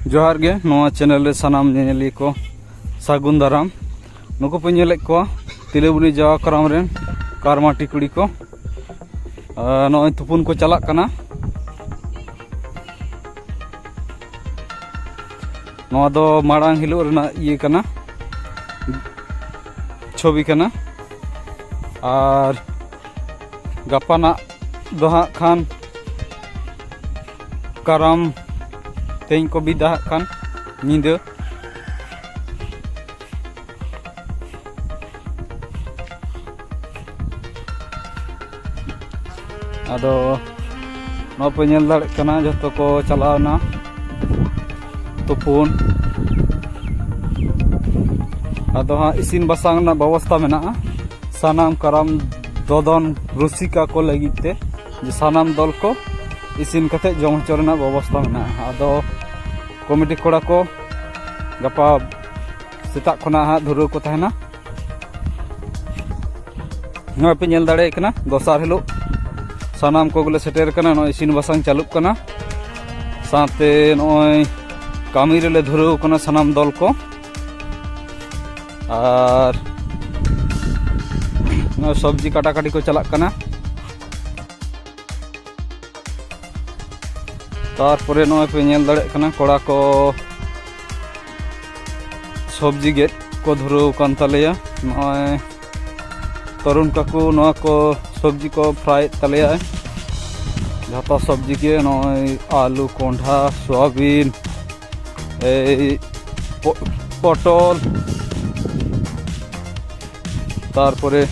जोहार गे नोआ चैनल रे सानाम नेली को सागुन दाराम नुको पे नेलेक को तिलेबुनी जावा कराम रेन कारमाटी कुड़ी को नोय तुपुन को चलाक कना नोआ दो माड़ांग हिलो रेना ये कना छवि कना और गपाना दोहा खान कराम तें को बिदा खान नींद आदो नौ पे नेल दाड़े कना जतो को चलावना तुपुन आदो हाँ इसिन बसांग ना व्यवस्था मेना सानाम कराम ददन रुसिका को लगिते जे सानाम दल को इसिन कते जम चोरना व्यवस्था मेना आदो कमिटी कोड़ा को गपा सेता खना हाँ धुरो को तहना नोय पे नेल दाड़े कना दोसार हिलो सानाम को गुले सेटेर कना नोय इसिन बसांग चालुक कना साथे नोय कामी रेले धुरो कना सानाम दल को और सब्जी काटाकाटी को चलाक कना तारपरे नोय पे नेल दाड़े कना कोड़ा को सब्जी गेट को धुरो कान तलेया नोय तरुण काकू नोआ को सब्जी को फ्राई तलेया जता सब्जी के नोय आलू कोंढा सोयाबीन पटल तारपरे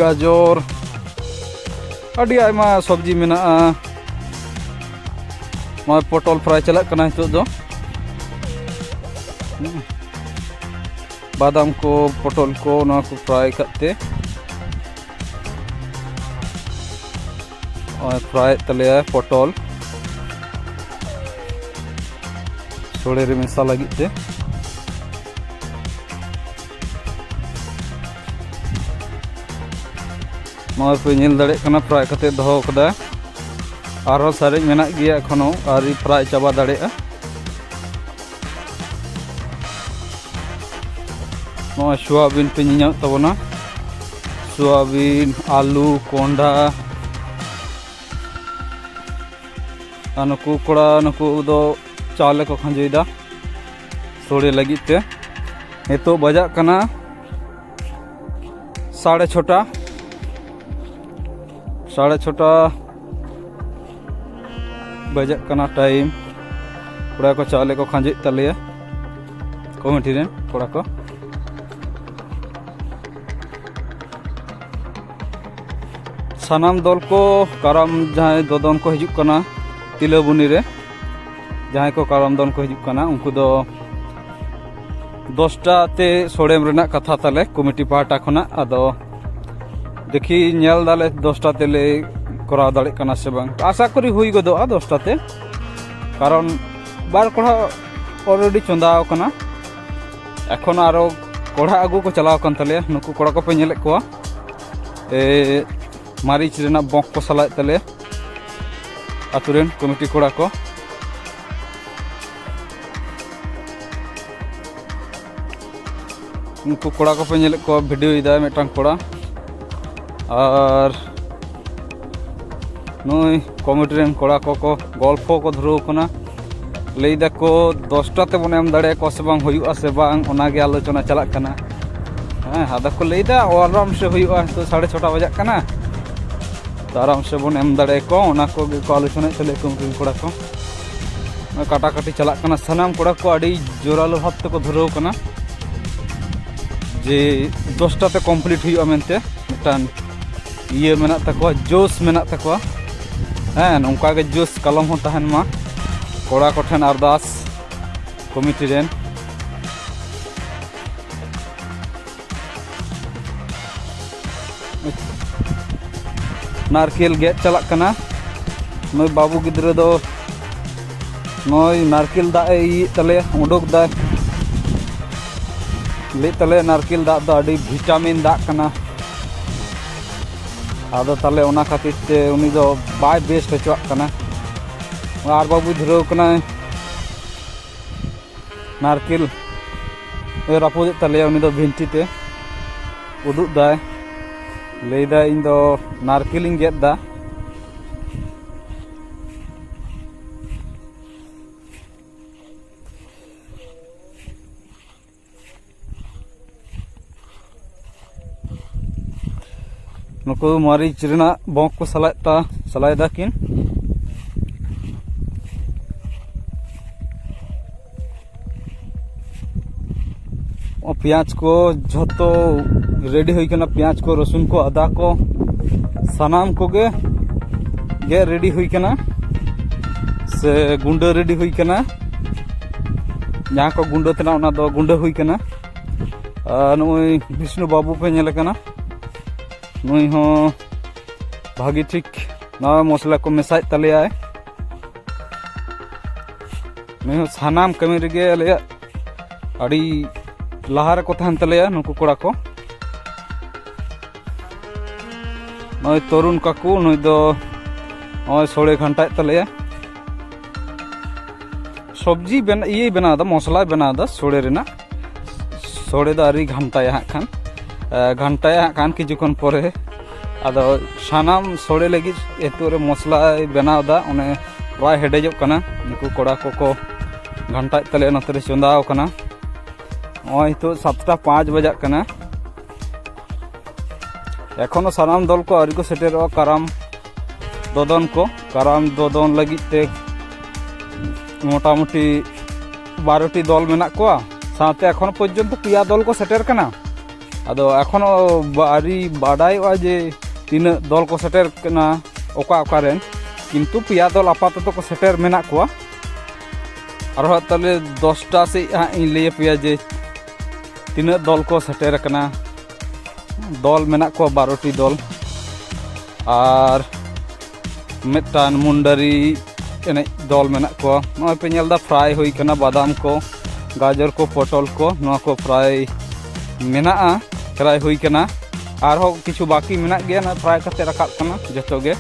गाजर अड़ी आयमा सब्जी मेना नोय पटल फ्राई चलाक कना हितो दो बादाम को पटल को नोआ को फ्राई करते फ्राई तले पटल सोड़े रे मेसा लगी ते नोय पे नेल दाड़े कना फ्राई कते दहो कदा आरो सारे मेना गिया एखोनो आरी फ्राई चाबा दाड़ेआ नोय सोयाबीन पे निया तबना सोयाबीन आलू कोंडा नुकु कोड़ा नुकु दो चावल को खंजोइदा सोड़े लगी ते हेतो बजा कना 6:30 बजा कना टाइम कोड़ा को चावल को खंजे तलिया कमिटी रेन कोड़ा को सानाम दल को कराम जहां ददन को हिजुक कना तिलेबुनी रे जहां को कराम दन को हिजुक कना उनको दो 10टा ते सोड़ेम रेना कथा ताले कमिटी पार्टा खना आदो देखी नेल दाले 10टा तेले करा दाड़े कना से बांग आशा करी हुई गदोआ 10टा ते कारण बार कोड़ा ऑलरेडी चंदाव कना एखोन आरो कोड़ा आगु को चलाव कन तले नुकु कोड़ा को पे नेले कोआ मारिच रेना बंक को सलाय तले आतुरेन कमिटी कोड़ा को उनको कोड़ा को पे नेले को वीडियो इदा मेटांग कोड़ा और नोय कमिटी रेन कोड़ा को गल्प को धुरो कना लैदा को 10टा ते बन एम दाड़े को से बांग हुयुआ से बांग ओनागे आलोचना चलाक कना हां आदा को लैदा आराम से हुयुआ तो 6:30 बजा कना तो आराम से बन एम दाड़े को ओना को आलोचना चले कमिटी कोड़ा को काटाकाटी चलाक कना सानाम कोड़ा को अड़ी जोरालो भाव ते को धुरो कना जे 10टा ते कंप्लीट हुयुआ मेनते मिटान ये मेना तको जोश मेना तको हाँ नौका के जोश कलम हो तहन मा कोड़ा को ठन अरदास कमिटी रेन नारकेल गेट चलाक कना नोय बाबू गिद्रे दो नोय नारकेल दा ई तले उडोक दा ले तले नारकेल दा दो अड़ी विटामिन दा कना आदो ताले ओना खातिर ते उनी दो बाय बेस्ट हचुआ कना और बाबू धुराव कना नारकेल रापुद तले उनी दो भिंटी ते उदुग दाय लेदा इन दो नारकेल इन गेद दा नुको मारीच रेना बॉक को सलायदा किन प्याज को झोतो रेडी हुई कना प्याज को रसुन को अदा को सानाम को गे रेडी हुई कना से गुंडा रेडी हुई कना जहाँ को गुंडा तना उना दो गुंडा हुई कना नुई विष्णु बाबू पे नेले कना नुई हो भागी ठीक ना मसला को मिसाई तले आए नुई हो सानाम कमी रेगे अले अड़ी लहार को थान तले नुकु कोड़ा को नय तरुण काकू नय दो नय सोड़े घंटा तले सब्जी बना ये बना दा मसला बना दा सोड़े रेना सोड़े दा अरी घंटा यहाँ खान किजुखन परे आदो सानाम सोड़े लगी एतुरे मसला बना दा उन्हें प्राय हेडेजो कना नुकु कोड़ा को घंटा तले नतरे चंदाव कना तो 7:05 बजा कना एखोनो सानाम दल को आरी को सेटेरो काराम दोदन लगी ते मोटामुटी 12टी दल मेना कोआ साथे एखोनो पर्यंत पिया दल को सेटेर कना आदो एखोनो आरी बाडायवा जे तीन दल को सेटेर कना ओका ओकारेन किंतु पिया दल आपातत को सेटेर मेना कोआ आरो तले 10टा से इन लैया पिया जे तीन दल को सेटेर कना दल मेना को 12टी दल और मिटान मुंडरी एने दल मेना को नय पे नेलदा फ्राई हुई कना बादाम को गाजर को पटल को नवा को फ्राई मेना फ्राई हुई कना और हो किछु बाकी मेना गया ना फ्राई करते रखाब कना जतो गे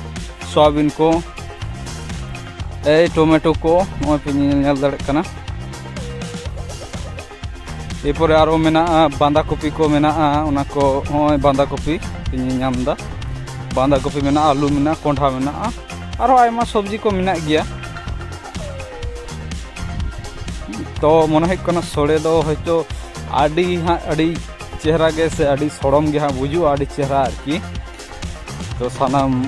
सोयाबीन को टोमेटो को नय पे नेल दड़े कना एरपर आरो मेना बांदा कपी को मेना उना को होय बांदा कपी नामदा बांदा कपी मेना आलू मेना कोंढा मेना आरो आयमा सब्जी को मेना गया तो मन है कना सोड़े दो हयतो आडी हाँ आडी चेहरा गे से आडी सोड़म गे हाँ बुझू आडी चेहरा आरकी तो सानाम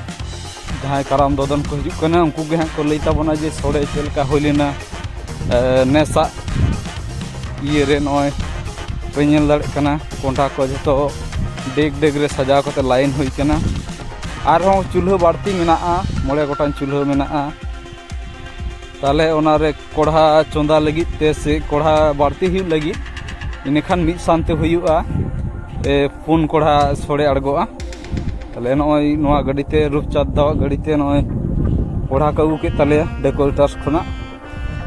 जहाँ काराम दोदन को हिजू कना उनको गे हाँ को लई ताबोना जे सोड़े चेलका होलिना नेसा ये रे नय पे नेल दाड़े कना कोंढा को जो डेग डेग रे सजाव कते लाइन हुई कना और हो चूल्हा बाड़ती मेना 9 गोटान चूल्हा मेना ताले ओना रे कोढ़ा चोंदा लगी ते से कोढ़ा बाड़ती हुई लगी इनेखान मिद सानते हुयुआ 4 कोढ़ा सोड़े अड़गोआ ताले नय नोआ गाड़ीते रूपचाँद दा गाड़ीते नय कोढ़ा को अगू के ताले डेकोरेटर्स खना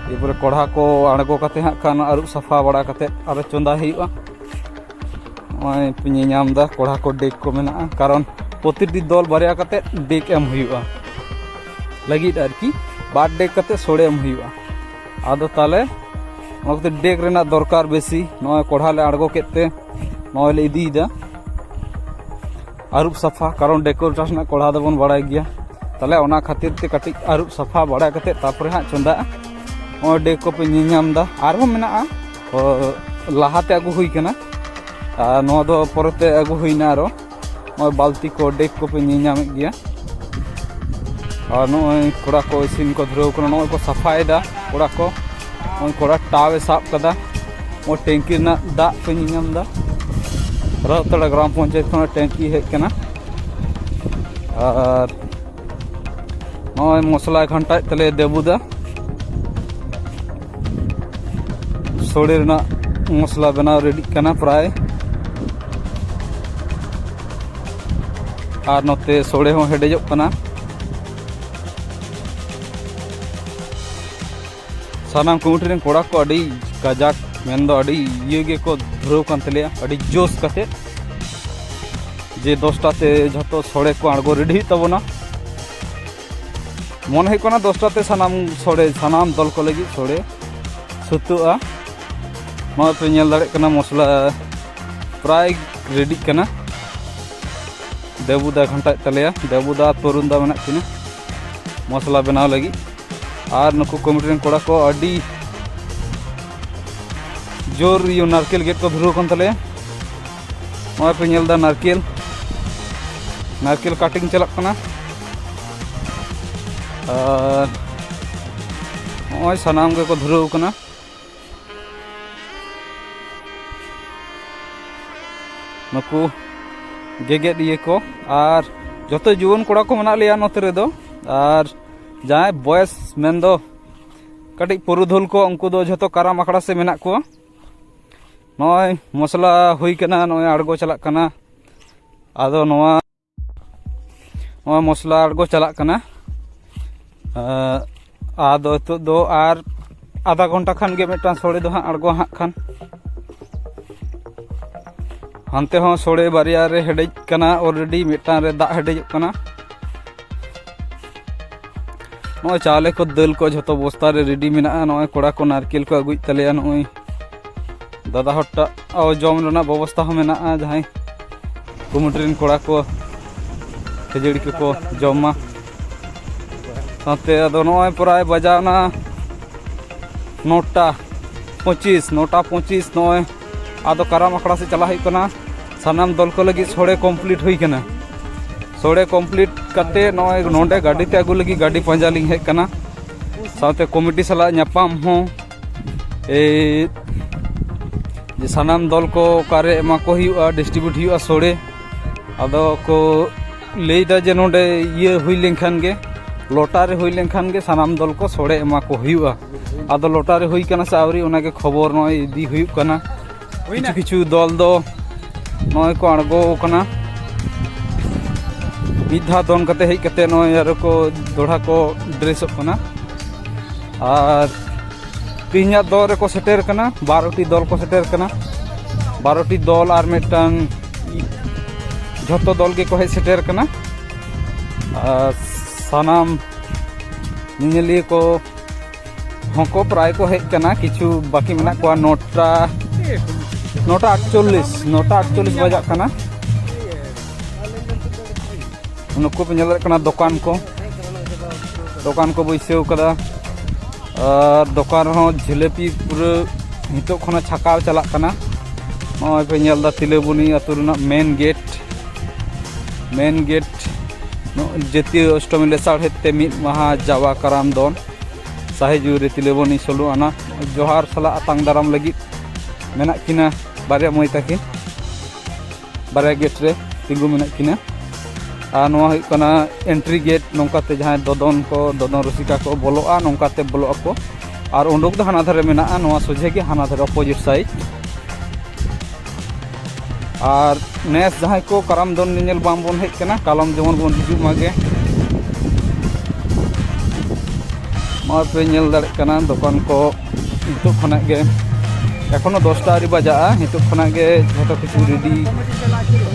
एरपर कोढ़ा को आड़गो कते हाँ खान आरुब सफा बड़ा कते आरो चंदा हुयुआ नय पिनी नामदा कोढ़ा को डेक को मेना कारण प्रतिटी दल बारिया कते डेक एम हुयुआ लगिद आरकी बार डेक कते सोड़े एम हुयुआ आदो ताले ओनाते डेक रेना दरकार बेसी नय कोढ़ा ले आड़गो केते नय ले इदीदा आरुब सफा कारण डेकोरेटर्स ना कोढ़ा दबन बड़ाय गया ताले ओना खातिर ते कटिक आरुब सफा बड़ा कते तारपरे हाँ चंदा और डेक को पे नामदा और मेना लहाते अगू हुई कना नो दो परते अगू हुईना आरो नय बाल्टी को डेक को पे नामे गया और नय कोड़ा को इसिन को धुराव कना नय को सफायदा कोड़ा को नय कोड़ा टावे साब कदा और टैंकी ना दा पे नामदा रतड़ा ग्राम पंचायत खना टैंकी हेज कना और नय मसला घंटा तले देबुदा सोड़े रेना मसला बनाव रेडी कना प्राय और नोते सोड़े हो हेडेजो कना सानाम कमिटी रेन कोड़ा को अड़ी काजाक मेन दो अड़ी ये गे को धुराव कान तलेया अड़ी जोश कते जे 10टा ते झतो सोड़े को आड़गो रेडी तबोना मन है 10टा ते सानाम सोड़े सानाम दल को लगी सोड़े सुतुआ मा पे नेल दाड़े कना मसला प्राय रेडी कना देवुदा घंटा तलेया देवुदा तरुणदा मेना किना मसला बनाव लगी और नुकु कमिटी रेन कोड़ा को अडी जोर यो नारकेल गेट को धुरु कन तले मा पे नेल दा नारकेल काटिंग चलक कना और सानाम के को धुरु कना नुकु गेगे दिए को और जो जुवन कोड़ा को मना लिया नोते रे दो और जहाँ बयस मेन दो कटी पुरुधुल को उनको दो जो काराम आखड़ा से मेना को नय मसला हुई कना नय आड़गो चला कना आदो नवा मसला आड़गो चला कना आदो तो दो और आधा घंटा खान गे मिटान सोड़े दो हाँ आड़गो हाँ खान हानते हों सोड़े बारिया रे हेडेज कना ऑलरेडी मिटान रे दा हेडेज कना नय चावले को दल को जो बस्ता रे रेडी मेना नय कोड़ा को नारकेल को अगुई तलेया नय दादा हट्टा जम रेना व्यवस्था हो मेना जहाँ कमिटी रेन कोड़ा को खिजड़ी को जमा साथे अदो नय प्राय बजावना 9टा 25 नय आदो काराम आखड़ा से चला कना सानाम दल को लगी सोड़े कम्प्लीट हुई कना सोड़े कम्प्लीट करते नय नोंडे गाड़ी ते अगु लगी गाड़ी पंजा लिंग हेज कना साथे कमिटी सला न्यापाम हो जे सानाम दल को कारे एमा को हुआ डिस्ट्रीब्यूट हुआ सोड़े आदो को लेदा जे नोंडे ये हुई लेंखान गे लोटा रे हुई लेंखान गे सानाम दल को सोड़े एमा को हुआ आदो लोटा रे हुई कना से आवरी ओना के खबर नय इदी हुई कना किछु दल दो नय को आड़गो कना मिधा दन कते हेज कते नय यार को दोढ़ा को ड्रेसो कना और तीना दल रे को सेटेर कना 12टी दल को सेटेर कना 12टी दल और मिटान झोतो दल के को हेज सेटेर कना सानाम निनेलिए को होको प्राय को हेज कना किछु बाकी मेना को 9टा 48 बजा कना नुकु पे नेल कना दुकान को बैसेव कदा और दुकान हो जिलेपी पूरा हितो खना छकाव चला कना नय पे नेल दा तिलेबुनी अतु रना मेन गेट जतिय अष्टमी लेसाड़ हेते मिद महा जावा कराम दन साहेजुरी तिलेबुनी सोलु आना जोहार सला आतांग दाराम लगी मेना किना बारे मई ताकिन बारे गेट रे तिंगु मेना किना और नवा कना एंट्री गेट नौकाते जहाँ ददन रसिका को बोलोआ नौकाते बोलो को और उंडुक दो हाना धारे मेना नवा सोझे के हाना धारे अपोजिट साइड और नेस जहाँ को कराम दन निनेल बाम बन हेज कना कालम जेमन बन हिजु मागे मा पे नेल दाड़े कना दुकान को हितो खना गे एखोनो 10टा आरी बजा हितो खना गे जतो किछु रेडी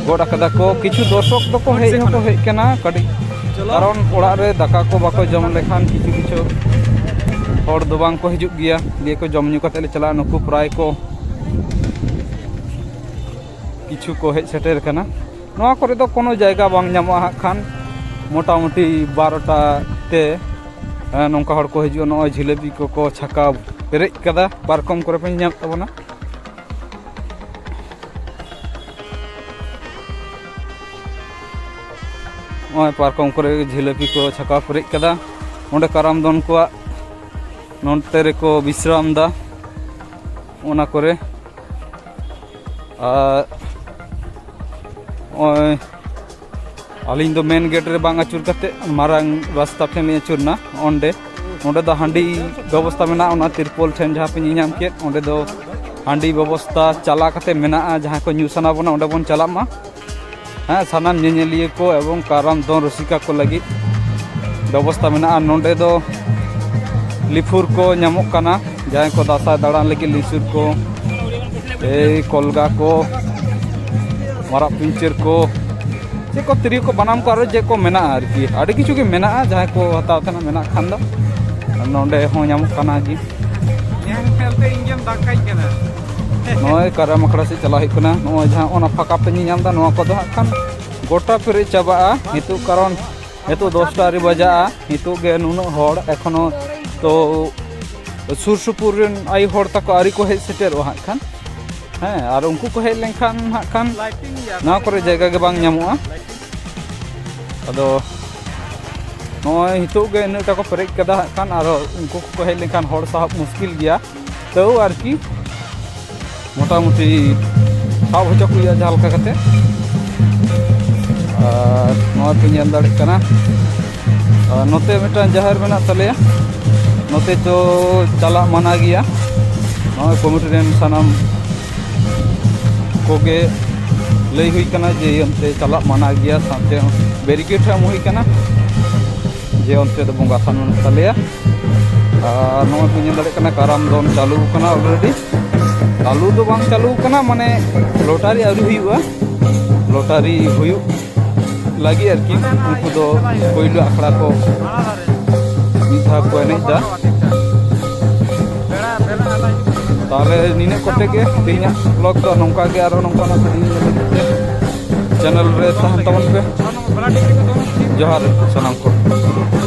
गोड़ कदा को किछु दर्शक तो को हेज कना कडी कारण ओड़ा रे दाका को बाको जम लेखान किछु और दो बांग को हिजुग गया लिए को जम न्यू कते ले चला नुकु प्राय को किछु को हेज सेटेर कना नवा करे दो कोनो जायगा बांग न्यामो हा खान मोटामुटी 12टा ते नौका हड़ को हिजुग न जिलेबी को छका पेरेज कदा पारकम करे पे न्याम तबना पारकम करे जिलेबी को छका पेरेज कदा ओंडे कराम दन को नोंते रे को विश्राम दा ओना करे अलिंग दो मेन गेट रे बांग आचुर कते मारांग रास्ता ठेन ले आचुरना ओंडे दो हांडी व्यवस्था मेना ओना तिरपोल ठेन जहाँ पे ᱧᱟᱢ केत ओंडे दो हांडी व्यवस्था चला कते मेना जहाँ को ᱧᱩ साना बना ओंडे बन चला मा हाँ सानाम ᱧᱮᱧᱮᱞᱤᱭᱟᱹ को एवं काराम दन रसिका को लगी व्यवस्था मेना नोंडे दो लिफुर को ᱧᱟᱢᱚᱜ कना जहाँ को दासा दाड़ान लगी लिसुर को कलगा को मारा पिंचर को ᱪᱮᱫ ᱠᱚ ᱛᱤᱨᱭᱳ ᱠᱚ ᱵᱟᱱᱟᱢ ᱠᱚ ᱟᱨᱚ ᱪᱮᱫ ᱠᱚ ᱢᱮᱱᱟᱜᱼᱟ ᱟᱨᱠᱤ ᱟᱹᱰᱤ ᱠᱤᱪᱷᱩ ᱜᱮ ᱢᱮᱱᱟᱜᱼᱟ ᱡᱟᱦᱟᱸᱭ ᱠᱚ ᱦᱟᱛᱟᱣ ᱛᱟᱦᱮᱱᱟ ᱢᱮᱱᱟᱜ ᱠᱷᱟᱱ ᱫᱚ ᱱᱚᱰᱮ ᱦᱚᱸ ᱧᱟᱢᱚᱜ ᱠᱟᱱᱟ ᱜᱮ ᱱᱚᱜᱼᱚᱭ ᱠᱟᱨᱟᱢ ᱟᱠᱷᱲᱟ ᱥᱮᱫ ᱪᱟᱞᱟᱣ ᱦᱩᱭᱩᱜ ᱠᱟᱱᱟ ᱱᱚᱜᱼᱚᱭ ᱡᱟᱦᱟᱸ ᱚᱱᱟ ᱯᱷᱟᱸᱠᱟ ᱯᱮ ᱧᱟᱢᱫᱟ ᱱᱚᱣᱟ ᱠᱚᱫᱚ ᱦᱟᱸᱜ ᱠᱷᱟᱱ ᱜᱚᱴᱟ ᱯᱮᱨᱮᱡ ᱪᱟᱵᱟᱜᱼᱟ ᱱᱤᱛᱚᱜ ᱠᱟᱨᱚᱱ ᱱᱤᱛᱚᱜ 10টা ᱟᱹᱣᱨᱤ ᱵᱟᱡᱟᱜᱼᱟ ᱱᱤᱛᱚᱜ ᱜᱮ ᱱᱩᱱᱟᱹᱜ ᱦᱚᱲ ᱮᱠᱷᱚᱱᱳ ᱛᱚ ᱥᱩᱨ ᱥᱩᱯᱩᱨ ᱨᱮᱱ ᱟᱭᱳ ᱦᱚᱲ ᱛᱟᱠᱚ ᱟᱹᱣᱨᱤ ᱠᱚ ᱦᱮᱡ ᱥᱮᱴᱮᱨᱚᱜᱼᱟ ᱦᱟᱸᱜ ᱠᱷᱟᱱ ᱦᱮᱸ ᱟᱨ ᱩᱱᱠᱩ ᱠᱚ ᱦᱮᱡ ᱞᱮᱱᱠᱷᱟन ᱦᱟᱸᱜ ᱠᱷᱟᱱ ᱱᱚᱣᱟ ᱠᱚᱨᱮ ᱡᱟᱭᱜᱟ ᱜᱮ ᱵᱟᱝ ᱧᱟᱢᱚᱜᱼᱟ ᱟᱫᱚ ᱱᱚᱜᱼᱚᱭ ᱱᱤᱛᱚᱜ ᱜᱮ ᱤᱱᱟᱹᱜᱴᱟ ᱠᱚ ᱯᱮᱨᱮᱡ ᱠᱟᱫᱟ ᱦᱟᱸᱜ ᱠᱷᱟᱱ ᱟᱨᱚ ᱩᱱᱠᱩ ᱠᱚ ᱦᱮᱡ ᱞᱮᱱᱠᱷᱟᱱ ᱦᱚᱲ ᱥᱟᱦᱚᱵ ᱢᱩᱥᱠᱤᱞ ᱜᱮᱭᱟ ᱛᱟᱹᱣ ᱟᱨᱠᱤ ᱢᱚᱴᱟᱢᱩᱴᱤ ᱥᱟᱵ ᱦᱚᱪᱚ ᱠᱚ ᱦᱩᱭᱩᱜᱼᱟ ᱡᱟᱦᱟᱸ ᱞᱮᱠᱟ ᱠᱟᱛᱮ ᱟᱨ ᱱᱚᱣᱟ ᱯᱮ ᱧᱮᱞ ᱫᱟᱲᱮᱜ ᱠᱟᱱᱟ ᱱᱚᱛᱮ ᱢᱤᱫᱴᱟᱝ ᱡᱟᱦᱮᱨ ᱢᱮᱱᱟᱜ ᱛᱟᱞᱮᱭᱟ ᱱᱚᱛᱮ ᱫᱚ ᱪᱟᱞᱟᱜ ᱢᱟᱱᱟ ᱜᱮᱭᱟ ᱱᱚᱜᱼᱚᱭ ᱠᱚᱢᱤᱴᱤ ᱨᱮᱱ ᱥᱟᱱᱟᱢ ᱠᱚᱜᱮ ᱞᱟᱹᱭ ᱦᱩᱭ ᱠᱟᱱᱟ ᱡᱮ ᱚᱱᱛᱮ ᱪᱟᱞᱟᱜ ᱢᱟᱱᱟ ᱜᱮᱭᱟ ᱥᱟᱶᱛᱮ ᱵᱮরিকেড ᱮᱢ ᱦᱩᱭ ᱠᱟᱱᱟ ᱡᱮ ᱚᱱᱛᱮ ᱫᱚ ᱵᱚᱸᱜᱟ ᱛᱷᱟᱱ ᱢᱮᱱᱟᱜ ᱛᱟᱞᱮᱭᱟ ᱟᱨ ᱱᱚᱜᱼᱚᱭ ᱯᱮ ᱧᱮᱞ ᱫᱟᱲᱮᱜ ᱠᱟᱱᱟ ᱠᱟᱨᱟᱢ ᱫᱚᱱ ᱪᱟᱹᱞᱩ ᱠᱟᱱᱟ ᱚᱞᱨᱮᱰᱤ ᱪᱟᱹᱞᱩ ᱫᱚ ᱵᱟᱝ ᱪᱟᱹᱞᱩ ᱠᱟᱱᱟ ᱢᱟᱱᱮ ᱞᱚᱴᱟᱨᱤ ᱟᱹᱣᱨි ᱦᱩᱭᱩᱜᱼᱟ ᱞᱚᱴᱟᱨᱤ ᱦᱩᱭᱩᱜ ᱞᱟᱹᱜᱤᱫ ᱟᱨᱠि उनको दो पहलू आखड़ा को मिधा को एनेज दा ताले नीने कोटे के तीना ब्लॉग तो नौका के आरो नौका ना वीडियो चैनल रे तहन तवन पे जोहार सलाम को